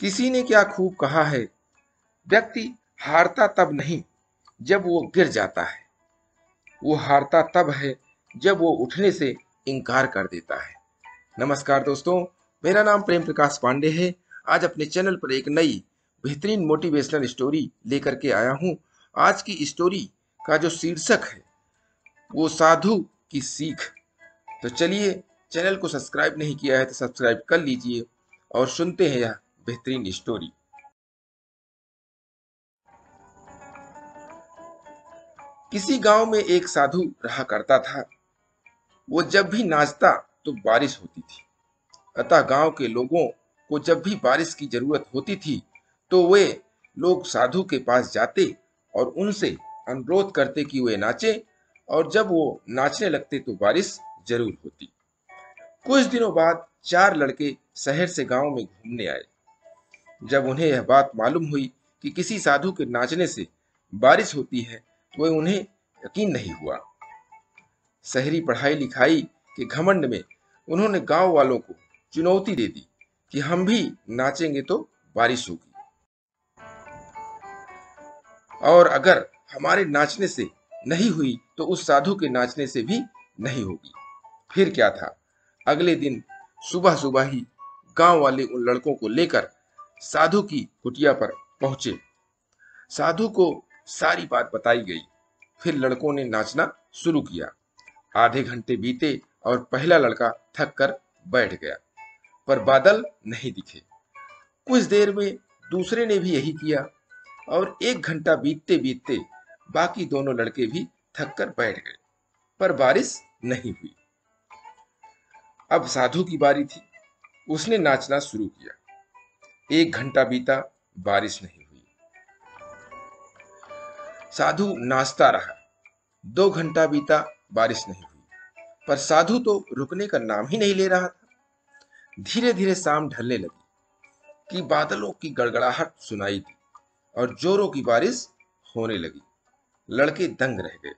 किसी ने क्या खूब कहा है, व्यक्ति हारता तब नहीं जब वो गिर जाता है, वो हारता तब है जब वो उठने से इनकार कर देता है। नमस्कार दोस्तों, मेरा नाम प्रेम प्रकाश पांडे है। आज अपने चैनल पर एक नई बेहतरीन मोटिवेशनल स्टोरी लेकर के आया हूँ। आज की स्टोरी का जो शीर्षक है वो साधु की सीख। तो चलिए, चैनल को सब्सक्राइब नहीं किया है तो सब्सक्राइब कर लीजिए और सुनते हैं यह बेहतरीन स्टोरी। किसी गांव में एक साधु रहा करता था। वो जब भी नाचता तो बारिश होती थी। अतः गांव के लोगों को जब भी बारिश की जरूरत होती थी तो वे लोग साधु के पास जाते और उनसे अनुरोध करते कि वे नाचे, और जब वो नाचने लगते तो बारिश जरूर होती। कुछ दिनों बाद चार लड़के शहर से गांव में घूमने आए। जब उन्हें यह बात मालूम हुई कि किसी साधु के नाचने से बारिश होती है तो वह उन्हें यकीन नहीं हुआ। शहरी पढ़ाई लिखाई के घमंड में उन्होंने गांव वालों को चुनौती दे दी कि हम भी नाचेंगे तो बारिश होगी, और अगर हमारे नाचने से नहीं हुई तो उस साधु के नाचने से भी नहीं होगी। फिर क्या था, अगले दिन सुबह सुबह ही गांव वाले उन लड़कों को लेकर साधु की कुटिया पर पहुंचे। साधु को सारी बात बताई गई। फिर लड़कों ने नाचना शुरू किया। आधे घंटे बीते और पहला लड़का थक कर बैठ गया, पर बादल नहीं दिखे। कुछ देर में दूसरे ने भी यही किया, और एक घंटा बीतते बीतते बाकी दोनों लड़के भी थक कर बैठ गए, पर बारिश नहीं हुई। अब साधु की बारी थी। उसने नाचना शुरू किया। एक घंटा बीता, बारिश नहीं हुई। साधु नाचता रहा। 2 घंटा बीता, बारिश नहीं हुई, पर साधु तो रुकने का नाम ही नहीं ले रहा था। धीरे धीरे शाम ढलने लगी कि बादलों की गड़गड़ाहट सुनाई दी और जोरों की बारिश होने लगी। लड़के दंग रह गए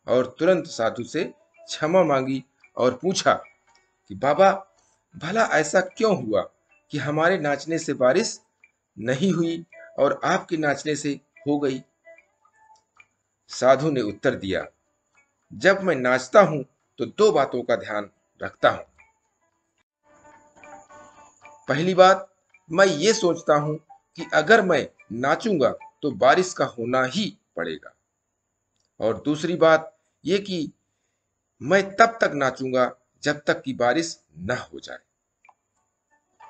और तुरंत साधु से क्षमा मांगी और पूछा कि बाबा, भला ऐसा क्यों हुआ कि हमारे नाचने से बारिश नहीं हुई और आपके नाचने से हो गई। साधु ने उत्तर दिया, जब मैं नाचता हूं तो दो बातों का ध्यान रखता हूं। पहली बात, मैं ये सोचता हूं कि अगर मैं नाचूंगा तो बारिश का होना ही पड़ेगा, और दूसरी बात ये कि मैं तब तक नाचूंगा जब तक कि बारिश न हो जाए।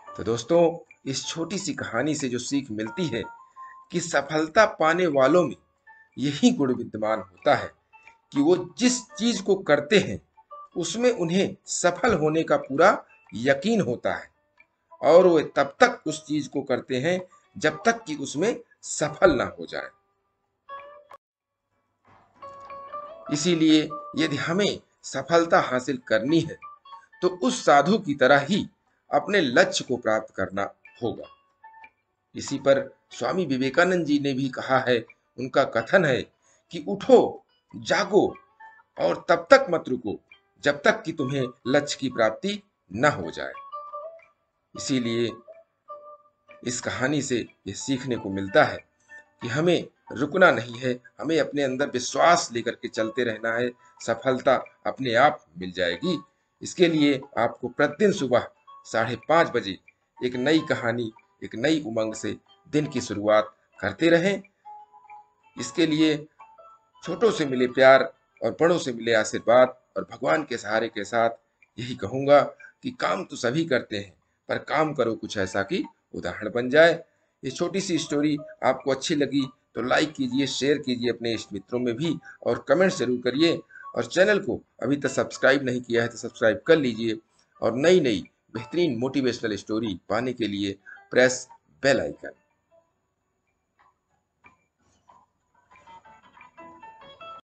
तो दोस्तों, इस छोटी सी कहानी से जो सीख मिलती है कि सफलता पाने वालों में यही गुण विद्यमान होता है कि वो जिस चीज को करते हैं उसमें उन्हें सफल होने का पूरा यकीन होता है, और वे तब तक उस चीज को करते हैं जब तक कि उसमें सफल ना हो जाए। इसीलिए यदि हमें सफलता हासिल करनी है तो उस साधु की तरह ही अपने लक्ष्य को प्राप्त करना होगा। इसी पर स्वामी विवेकानंद जी ने भी कहा है। उनका कथन है कि उठो, जागो और तब तक मत रुको जब तक कि तुम्हें लक्ष्य की प्राप्ति न हो जाए। इसीलिए इस कहानी से यह सीखने को मिलता है कि हमें रुकना नहीं है, हमें अपने अंदर विश्वास लेकर के चलते रहना है। सफलता अपने आप मिल जाएगी। इसके लिए आपको प्रतिदिन सुबह 5:30 बजे एक नई कहानी, एक नई उमंग से दिन की शुरुआत करते रहें। इसके लिए छोटों से मिले प्यार और बड़ों से मिले आशीर्वाद और भगवान के सहारे के साथ यही कहूंगा कि काम तो सभी करते हैं, पर काम करो कुछ ऐसा कि उदाहरण बन जाए। ये छोटी सी स्टोरी आपको अच्छी लगी तो लाइक कीजिए, शेयर कीजिए अपने इष्ट मित्रों में भी, और कमेंट जरूर करिए। और चैनल को अभी तक सब्सक्राइब नहीं किया है तो सब्सक्राइब कर लीजिए, और नई नई बेहतरीन मोटिवेशनल स्टोरी पाने के लिए प्रेस बेल आइकन।